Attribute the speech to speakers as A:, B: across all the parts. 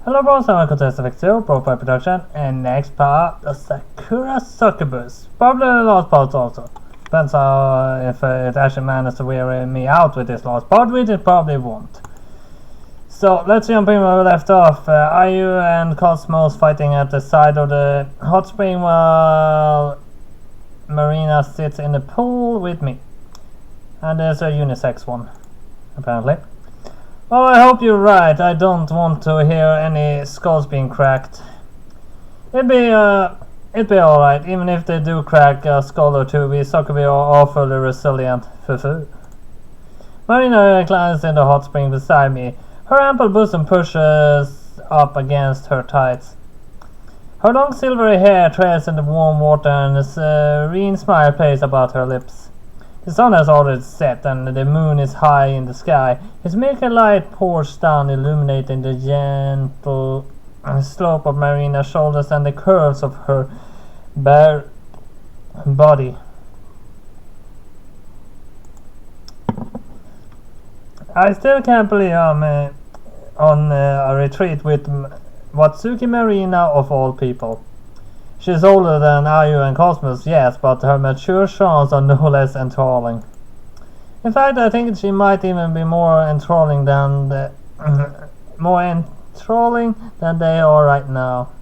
A: Hello bros and welcome to SFX0 Profile Production, and next part the Sakura Succubus. Probably the last part also. Depends how if it actually manages to wear me out with this last part, which it probably won't. So let's jump in where we left off. Ayu and Cosmos fighting at the side of the hot spring while Marina sits in the pool with me. And there's a unisex one, apparently. Well, I hope you're right. I don't want to hear any skulls being cracked. It'd be alright, even if they do crack a skull or two. We Succubus are awfully resilient. Fufu. Marina reclines in the hot spring beside me. Her ample bosom pushes up against her tights. Her long silvery hair trails in the warm water, and a serene smile plays about her lips. The sun has already set, and the moon is high in the sky. Its milky light pours down, illuminating the gentle slope of Marina's shoulders and the curves of her bare body. I still can't believe I'm on a retreat with Watsuki Marina of all people. She's older than Ayu and Cosmos, yes, but her mature charms are no less enthralling. In fact, I think she might even be more enthralling than they are right now.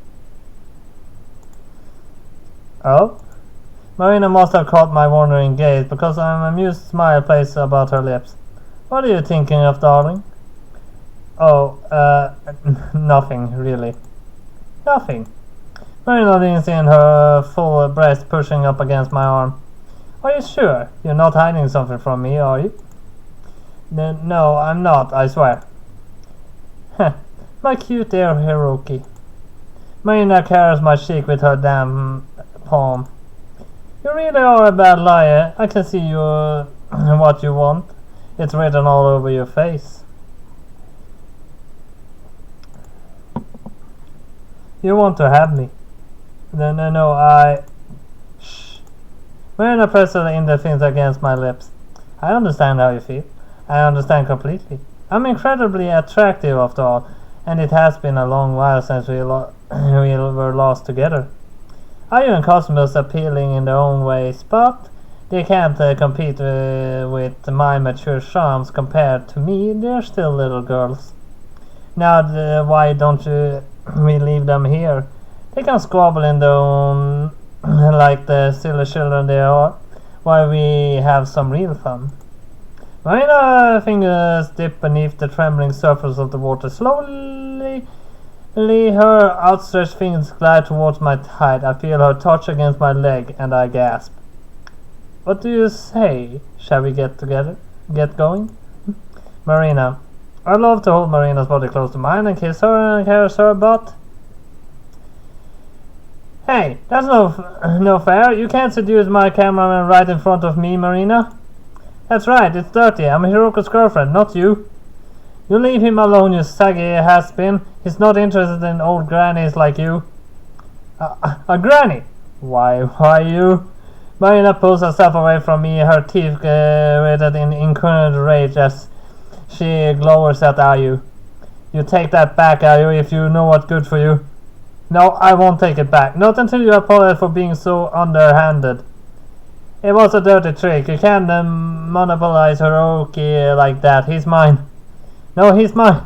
A: Oh? Marina must have caught my wandering gaze, because an amused smile plays about her lips. What are you thinking of, darling? Oh, nothing, really. Nothing. Marina leans in, her full breast pushing up against my arm. Are you sure? You're not hiding something from me, are you? No, I'm not, I swear. Heh, my cute dear Hiroki. Marina carries my cheek with her damp palm. You really are a bad liar. I can see you what you want. It's written all over your face. You want to have me. No, Shh. Marina presses the index against my lips. I understand how you feel. I understand completely. I'm incredibly attractive after all, and it has been a long while since we were lost together. Ayu and Cosmos appealing in their own ways, but they can't compete with my mature charms compared to me. They're still little girls. Now, why don't we leave them here? They can squabble in their own like the silly children they are, while we have some real fun. Marina's fingers dip beneath the trembling surface of the water. Slowly, her outstretched fingers glide towards my thigh. I feel her touch against my leg, and I gasp. What do you say? Shall we get going? Marina. I love to hold Marina's body close to mine and kiss her and caress her, but... Hey, that's no fair. You can't seduce my cameraman right in front of me, Marina. That's right, it's dirty. I'm Hiroko's girlfriend, not you. You leave him alone, you saggy has-been. He's not interested in old grannies like you. A granny? Why you? Marina pulls herself away from me, her teeth gritted in incarnate rage as she glowers at Ayu. You take that back, Ayu, if you know what's good for you. No, I won't take it back. Not until you apologize for being so underhanded. It was a dirty trick. You can't monopolize Hiroki like that. He's mine. No, he's mine.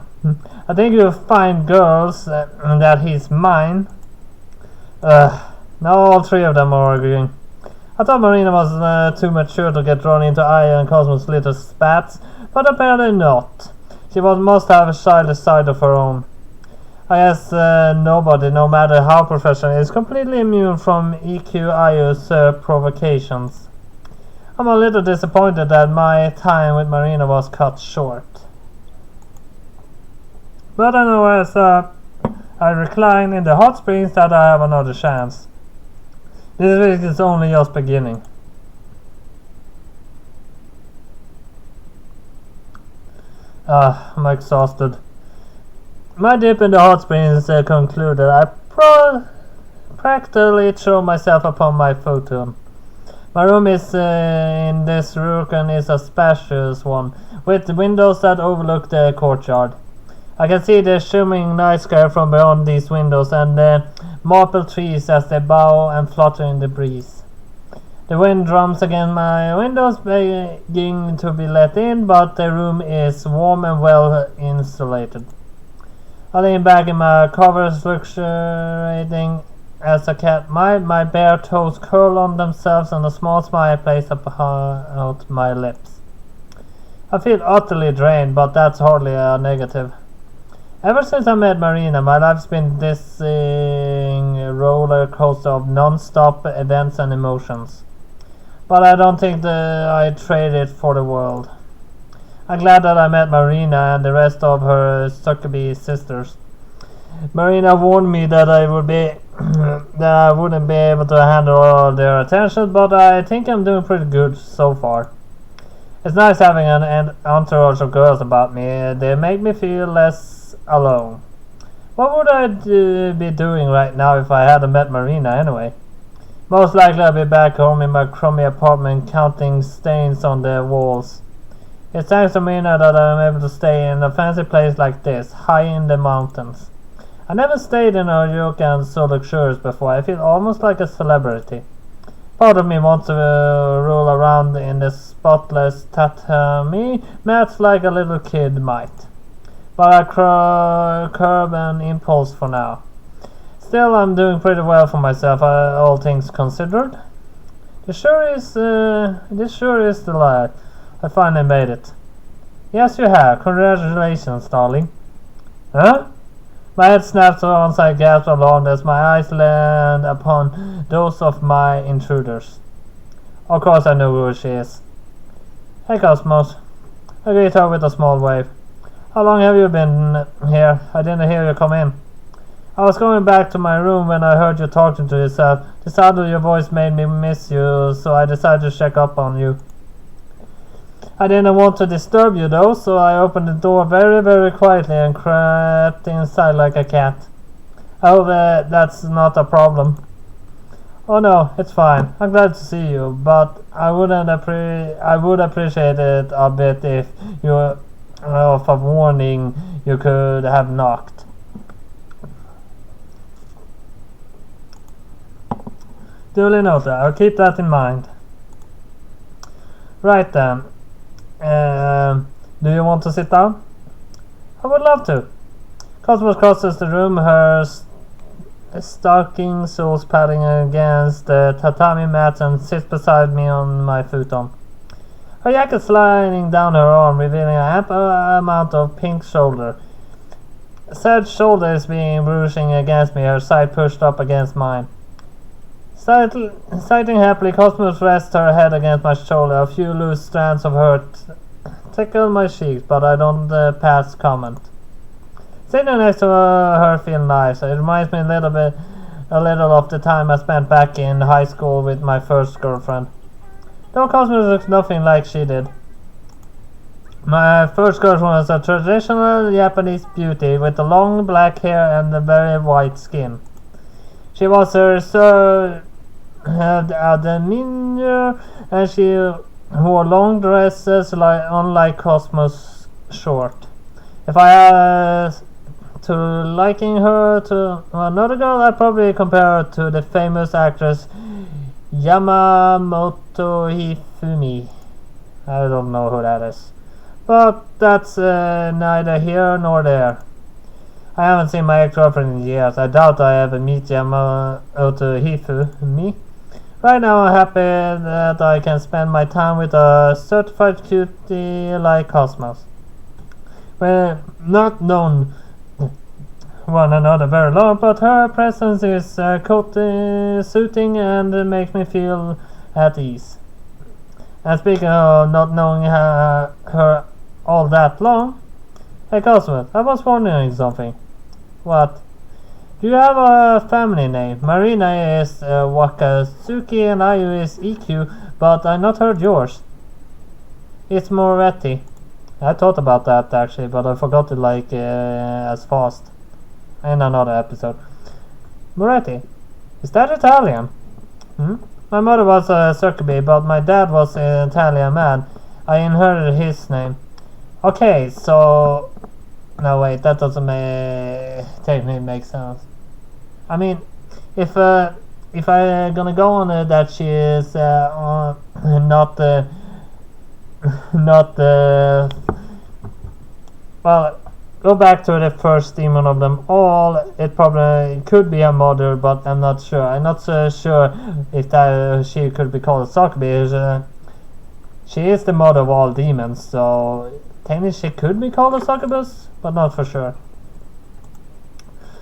A: I think you'll find girls that he's mine. Now all three of them are arguing. I thought Marina was too mature to get drawn into Ayu and Cosmos' little spats, but apparently not. She must have a childish side of her own. I guess nobody, no matter how professional, is completely immune from EQ Ayu's provocations. I'm a little disappointed that my time with Marina was cut short. But I know as I recline in the hot springs that I have another chance. This week is only just beginning. I'm exhausted. My dip in the hot springs concluded. I practically throw myself upon my futon. My room is in this rooken is a spacious one, with windows that overlook the courtyard. I can see the shimmering night sky from beyond these windows and the maple trees as they bow and flutter in the breeze. The wind drums against my windows, begging to be let in, but the room is warm and well insulated. I lean back in my covers, luxuriating as a cat might. My bare toes curl on themselves and a small smile plays about my lips. I feel utterly drained, but that's hardly a negative. Ever since I met Marina, my life's been this roller coaster of non-stop events and emotions. But I don't think that I'd trade it for the world. I'm glad that I met Marina and the rest of her Succubus sisters. Marina warned me that I wouldn't be able to handle all their attention, but I think I'm doing pretty good so far. It's nice having an entourage of girls about me. They make me feel less alone. What would I be doing right now if I hadn't met Marina anyway? Most likely I'll be back home in my crummy apartment counting stains on the walls. It's thanks to Marina that I'm able to stay in a fancy place like this, high in the mountains. I never stayed in a ryokan so luxurious before. I feel almost like a celebrity. Part of me wants to roll around in the spotless tatami mats like a little kid might. But I curb an impulse for now. Still, I'm doing pretty well for myself, all things considered. This sure is the life. I finally made it. Yes, you have. Congratulations, darling. Huh? My head snaps to one side, gasp alarmed as my eyes land upon those of my intruders. Of course I know who she is. Hey, Cosmos. I greet her with a small wave. How long have you been here? I didn't hear you come in. I was going back to my room when I heard you talking to yourself. The sound of your voice made me miss you, so I decided to check up on you. I didn't want to disturb you though, so I opened the door very, very quietly and crept inside like a cat. I hope that's not a problem. Oh no, it's fine. I'm glad to see you, but I would appreciate it a bit if you, of a warning, you could have knocked. Duly noted. I'll keep that in mind. Right then. Do you want to sit down? I would love to. Cosmos crosses the room, her stocking soles padding against the tatami mats and sits beside me on my futon. Her jacket sliding down her arm, revealing an ample amount of pink shoulder. Said shoulder is being bruising against me, her side pushed up against mine. Sighting happily, Cosmos rests her head against my shoulder. A few loose strands of hair tickle my cheeks, but I don't pass comment. Sitting next to her feels nice. It reminds me a little of the time I spent back in high school with my first girlfriend. Though Cosmos looks nothing like she did. My first girlfriend was a traditional Japanese beauty with the long black hair and a very white skin. She was her a demeanor, and she wore long dresses unlike Cosmos short. If I had to liken her to another girl, I'd probably compare her to the famous actress Yamamoto Hifumi. I don't know who that is. But that's neither here nor there. I haven't seen my ex-girlfriend in years. I doubt I ever meet Yamamoto Hifumi. Right now I'm happy that I can spend my time with a certified cutie like Cosmos. We're not known one another very long, but her presence is soothing and makes me feel at ease. And speaking of not knowing her all that long, hey Cosmos, I was wondering something. What? Do you have a family name? Marina is Wakatsuki and Ayu is EQ, but I not heard yours. It's Moretti. I thought about that actually, but I forgot it as fast. In another episode. Moretti. Is that Italian? My mother was a Succubus, but my dad was an Italian man. I inherited his name. Okay, so No, wait, that doesn't technically make sense. I mean, if I gonna go on that she is not not well, go back to the first demon of them all. It probably could be a mother, but I'm not sure. I'm not so sure if that she could be called a Succubus. She is the mother of all demons, so technically she could be called a Succubus, but not for sure.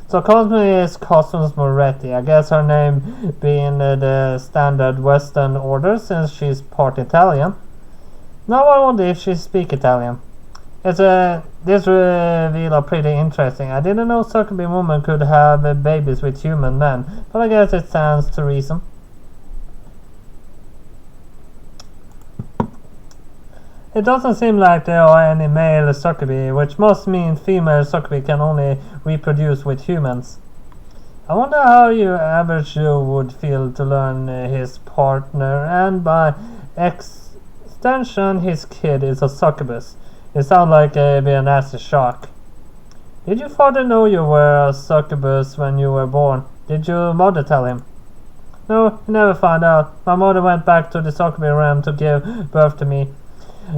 A: So Cosmo is Cosmos Moretti. I guess her name being the standard Western order since she's part Italian. Now I wonder if she speaks Italian. This reveal are pretty interesting. I didn't know Succubus women could have babies with human men, but I guess it stands to reason. It doesn't seem like there are any male Succubi, which must mean female Succubi can only reproduce with humans. I wonder how your average Joe would feel to learn his partner and by extension his kid is a Succubus. It sounds like a nasty shock. Did your father know you were a Succubus when you were born? Did your mother tell him? No, he never found out. My mother went back to the Succubi realm to give birth to me.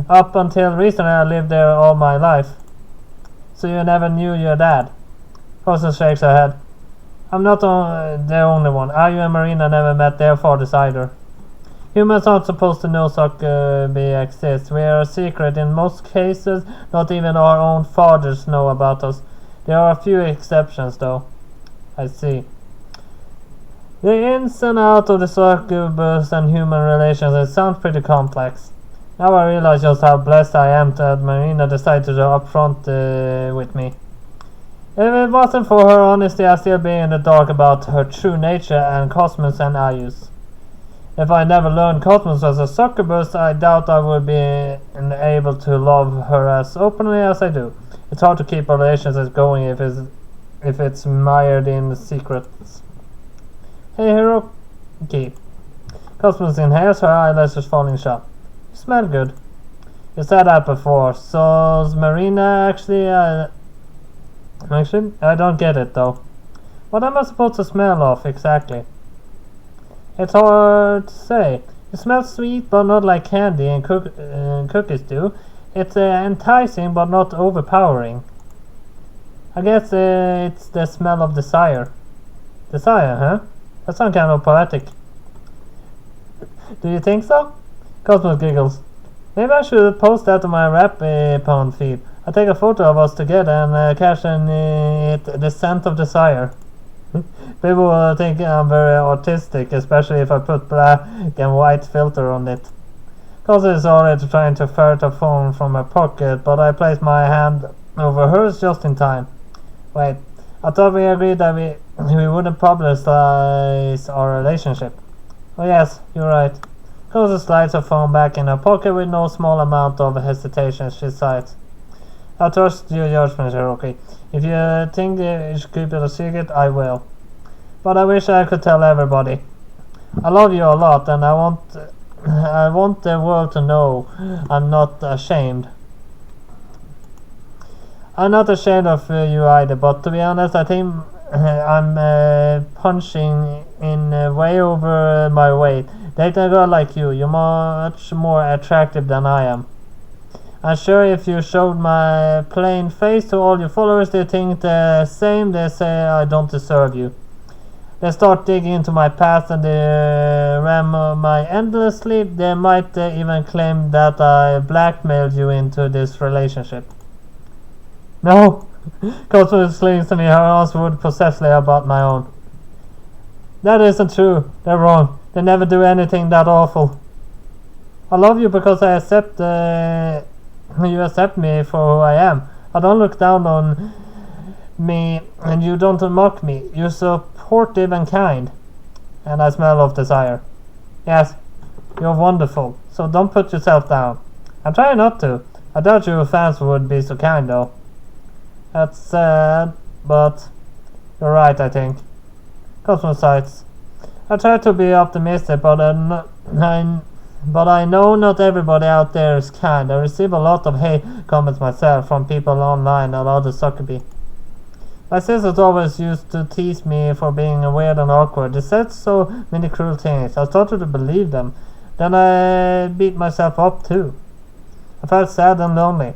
A: Up until recently I lived there all my life. So you never knew your dad? Cousin shakes her head. I'm not the only one. Ayu and Marina never met their fathers either. Humans aren't supposed to know Succubi exists. We are a secret in most cases. Not even our own fathers know about us. There are a few exceptions though. I see. The ins and outs of the Succubus and human relations, it sounds pretty complex. Now I realize just how blessed I am that Marina decided to go up front with me. If it wasn't for her honesty, I'd still be in the dark about her true nature and Cosmos and Ayus. If I never learned Cosmos as a Succubus, I doubt I would be able to love her as openly as I do. It's hard to keep relationships going if it's mired in secrets. Hey, Hiroki. Cosmos inhales, her eyelashes falling shut. You smell good. You said that before. So's Marina actually? Actually, I don't get it though. What am I supposed to smell of exactly? It's hard to say. It smells sweet, but not like candy and cookies do. It's enticing, but not overpowering. I guess it's the smell of desire. Desire, huh? That sounds kind of poetic. Do you think so? Cosmos giggles. Maybe I should post that on my rap pound feed. I'll take a photo of us together and caption it the scent of desire. People will think I'm very artistic, especially if I put black and white filter on it. Cosmos is already trying to ferret a phone from her pocket, but I placed my hand over hers just in time. Wait, I thought we agreed that we wouldn't publicize our relationship. Oh yes, you're right. Cosmos slides her phone back in her pocket with no small amount of hesitation. She sighs. I trust your judgment, Hiroki. If you think you should keep it a secret, I will. But I wish I could tell everybody. I love you a lot, and I want the world to know I'm not ashamed. I'm not ashamed of you either, but to be honest, I think I'm punching in way over my weight. Dating a girl like you're much more attractive than I am. I'm sure if you showed my plain face to all your followers, they think the same. They say I don't deserve you. They start digging into my past and they ram my endlessly. They might even claim that I blackmailed you into this relationship. No! Cosmos slings to me her arms would possessively about my own. That isn't true. They're wrong. They never do anything that awful. I love you because I accept you accept me for who I am. I don't look down on me and you don't mock me. You're supportive and kind. And I smell of desire. Yes, you're wonderful. So don't put yourself down. I'm trying not to. I doubt your fans would be so kind though. That's sad, but you're right, I think. Cosmos sighs. I try to be optimistic, but But I know not everybody out there is kind. I receive a lot of hate comments myself from people online and other succubi. My sisters always used to tease me for being weird and awkward. They said so many cruel things. I started to believe them. Then I beat myself up too. I felt sad and lonely.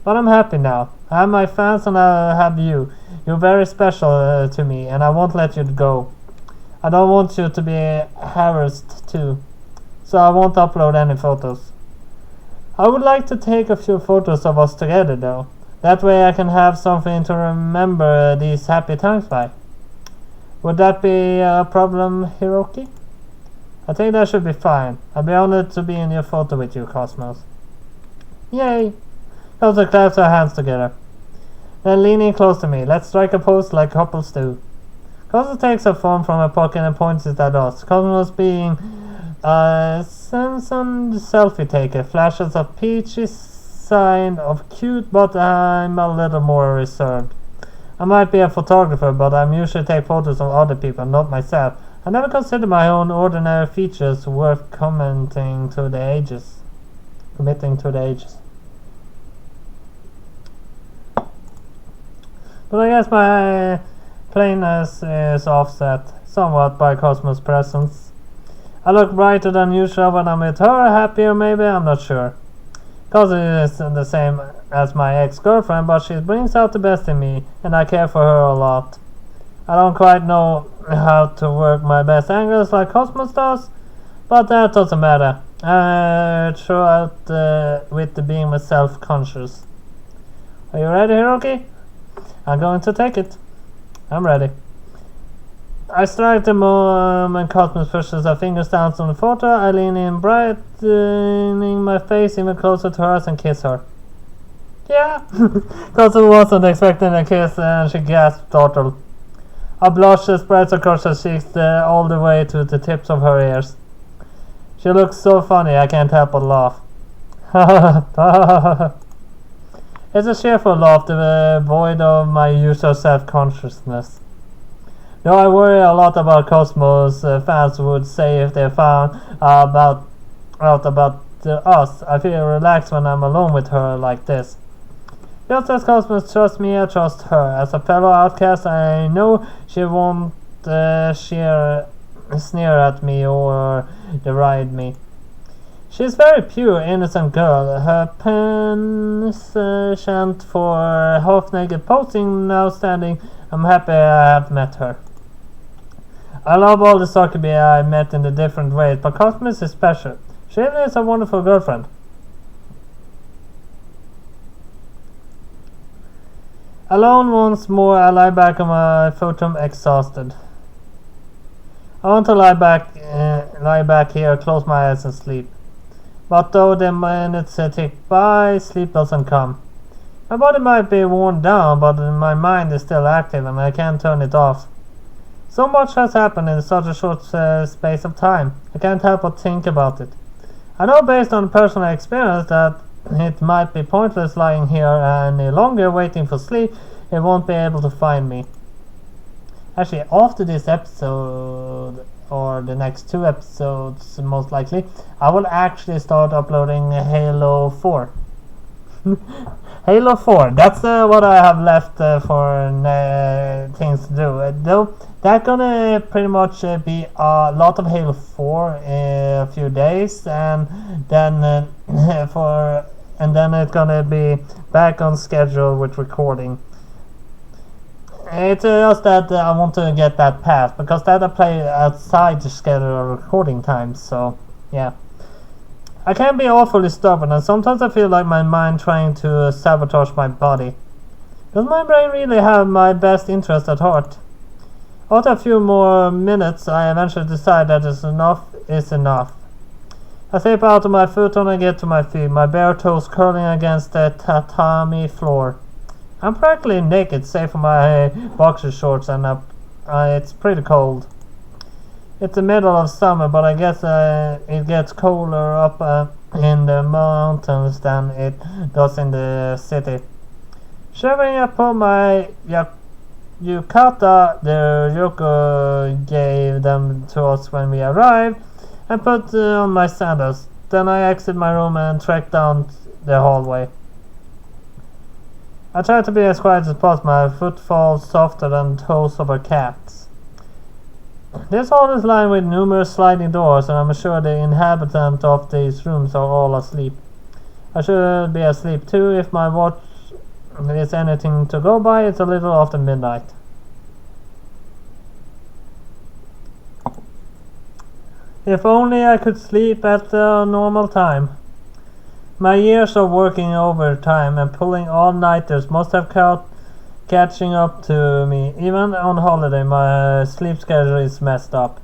A: But I'm happy now. I have my fans and I have you. You're very special to me and I won't let you go. I don't want you to be harassed too. So I won't upload any photos. I would like to take a few photos of us together though. That way I can have something to remember these happy times by. Would that be a problem, Hiroki? I think that should be fine. I'll be honored to be in your photo with you, Cosmos. Yay! Cosmo claps our hands together. Then leaning close to me, let's strike a pose like couples do. Cosmos takes a phone from her pocket and points it at us. Cosmos being a Samsung selfie taker flashes a peachy sign of cute, but I'm a little more reserved. I might be a photographer, but I usually take photos of other people, not myself. I never consider my own ordinary features worth committing to the ages. But I guess my plainness is offset somewhat by Cosmo's presence. I look brighter than usual when I'm with her, happier maybe, I'm not sure. Cosmo is the same as my ex-girlfriend, but she brings out the best in me, and I care for her a lot. I don't quite know how to work my best angles like Cosmos does, but that doesn't matter. I throw out with the being self-conscious. Are you ready, Hiroki? I'm going to take it. I'm ready. I strike the moment Cosmos pushes her fingers down on the photo. I lean in, brightening my face even closer to hers and kiss her. Yeah! Cosmos wasn't expecting a kiss and she gasped, startled. A blush spreads across her cheeks all the way to the tips of her ears. She looks so funny I can't help but laugh. It's a cheerful laugh devoid of my usual self-consciousness. Though I worry a lot about Cosmos fans would say if they found out about us. I feel relaxed when I'm alone with her like this. Just as Cosmos trusts me, I trust her. As a fellow outcast, I know she won't sneer at me or deride me. She's very pure, innocent girl. Her penchant for half-naked posing now standing. I'm happy I have met her. I love all the succubi I met in the different ways, but Cosmos is special. She is a wonderful girlfriend. Alone once more, I lie back on my futon exhausted. I want to lie back here, close my eyes and sleep. But though the minutes tick by, sleep doesn't come. My body might be worn down, but my mind is still active and I can't turn it off. So much has happened in such a short space of time. I can't help but think about it. I know based on personal experience that it might be pointless lying here any longer waiting for sleep. It won't be able to find me. Actually, after this episode, or the next 2 episodes most likely, I will actually start uploading Halo 4. Halo 4, that's what I have left for things to do. Though that's gonna pretty much be a lot of Halo 4 in a few days, and then it's gonna be back on schedule with recording. It's just that I want to get that passed, because that I play outside the schedule recording times, so yeah. I can be awfully stubborn, and sometimes I feel like my mind trying to sabotage my body. Does my brain really have my best interest at heart? After a few more minutes, I eventually decide that enough is enough. I slip out of my futon and get to my feet, my bare toes curling against the tatami floor. I'm practically naked, save for my boxer shorts, and it's pretty cold. It's the middle of summer, but I guess it gets colder up in the mountains than it does in the city. Shivering, I put my yukata the Ryoko gave them to us when we arrived, and put on my sandals. Then I exit my room and trek down the hallway. I try to be as quiet as possible. My footfall softer than toes of a cat's. This hall is lined with numerous sliding doors, and I'm sure the inhabitants of these rooms are all asleep. I should be asleep too if my watch is anything to go by. It's a little after midnight. If only I could sleep at a normal time. My years of working overtime and pulling all-nighters must have catching up to me. Even on holiday, my sleep schedule is messed up.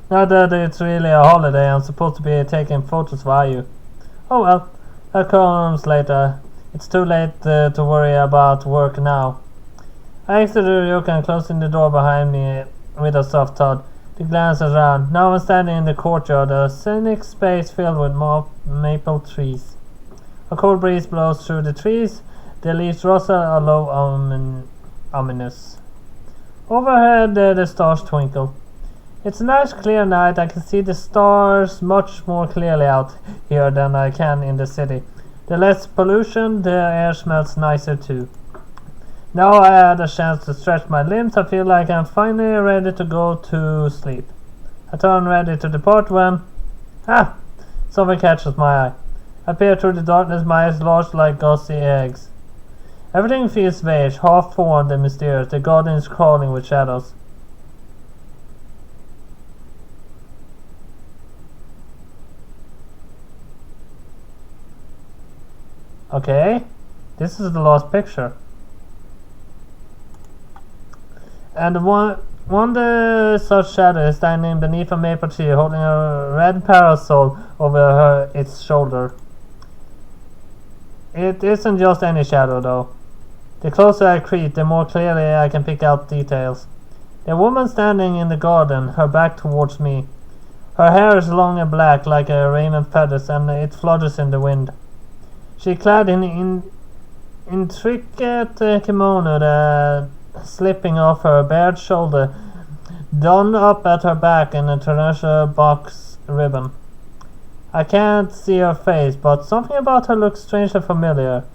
A: Not that it's really a holiday, I'm supposed to be taking photos for you. Oh well, that comes later. It's too late to worry about work now. I exited the room and closing the door behind me with a soft thud. He glanced around. Now I'm standing in the courtyard, a scenic space filled with maple trees. A cold breeze blows through the trees. The leaves rustle a low ominous. Overhead the stars twinkle. It's a nice clear night. I can see the stars much more clearly out here than I can in the city. The less pollution, the air smells nicer too. Now I had a chance to stretch my limbs. I feel like I'm finally ready to go to sleep. I turn ready to depart when... something catches my eye. I peer through the darkness, my eyes large like gauzy eggs. Everything feels vague, half-formed and mysterious. The garden is crawling with shadows. Okay, this is the last picture. And one such shadow is standing beneath a maple tree, holding a red parasol over its shoulder. It isn't just any shadow, though. The closer I creep, the more clearly I can pick out details. The woman standing in the garden, her back towards me. Her hair is long and black, like a raven feathers, and it flutters in the wind. She clad in intricate kimono that slipping off her bared shoulder, done up at her back in a tornado box ribbon. I can't see her face, but something about her looks strangely familiar.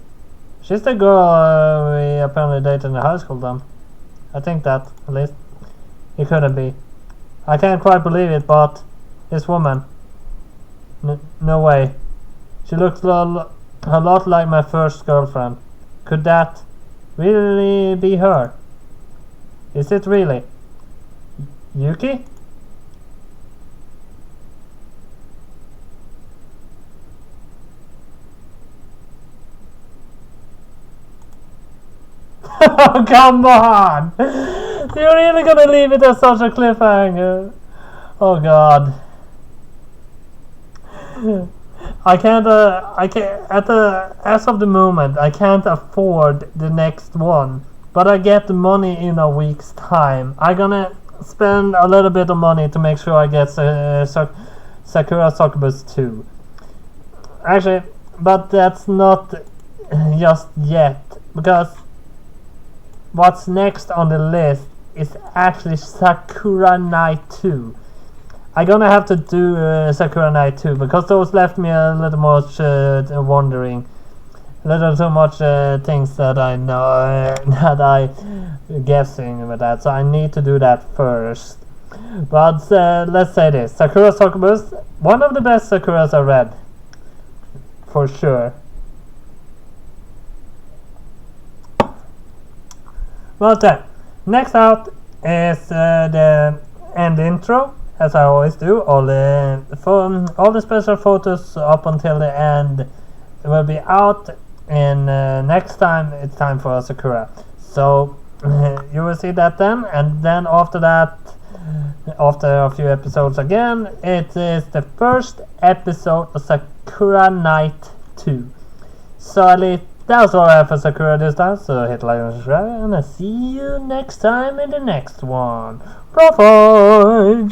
A: She's the girl we apparently dated in high school then. I think that, at least. It couldn't be. I can't quite believe it, but this woman. No way. She looks a lot like my first girlfriend. Could that really be her? Is it really? Yuki? Oh, come on! You're really gonna leave it as such a cliffhanger? Oh god. As of the moment, I can't afford the next one. But I get the money in a week's time. I'm gonna spend a little bit of money to make sure I get Sakura Succubus 2. Actually, but that's not just yet. Because what's next on the list is actually Sakura Night 2. I'm gonna have to do Sakura Night 2 because those left me a little much wondering. A little too much things that I know that I guessing with that, so I need to do that first. But let's say this: Sakura Succubus, one of the best Sakuras I read, for sure. Well then, next out is the end intro, as I always do. All the special photos up until the end will be out. And next time it's time for Sakura. So you will see that then, and then after that, after a few episodes again, it is the first episode of Sakura Night 2. So at least that's all I have for Sakura this time. So hit like and subscribe, and I'll see you next time in the next one. Bye bye.